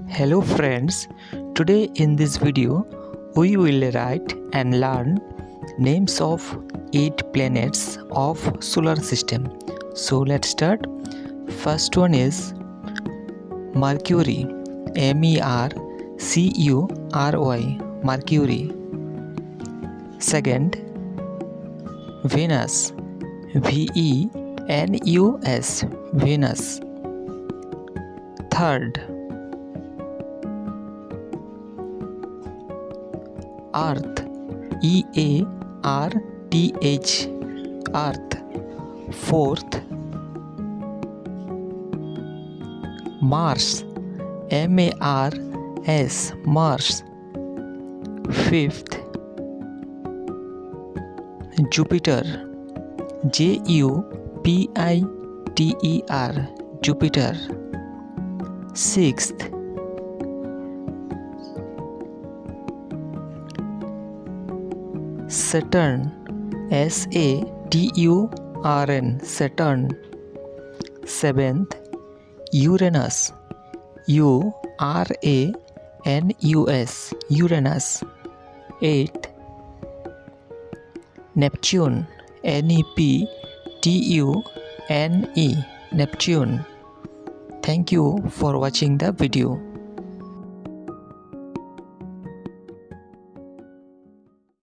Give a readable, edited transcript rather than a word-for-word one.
Hello friends, today in this video we will write and learn names of 8 planets of solar system. So let's start. First one is Mercury, Mercury, Mercury. Second, Venus, Venus, Venus. Third, Earth, Earth, Earth. Fourth, Mars, Mars, Mars. Fifth, Jupiter, Jupiter, Jupiter. Sixth, Saturn, Saturn, Saturn. Seventh, Uranus, Uranus, Uranus. Eighth, Neptune, Neptune, Neptune. Thank you for watching the video.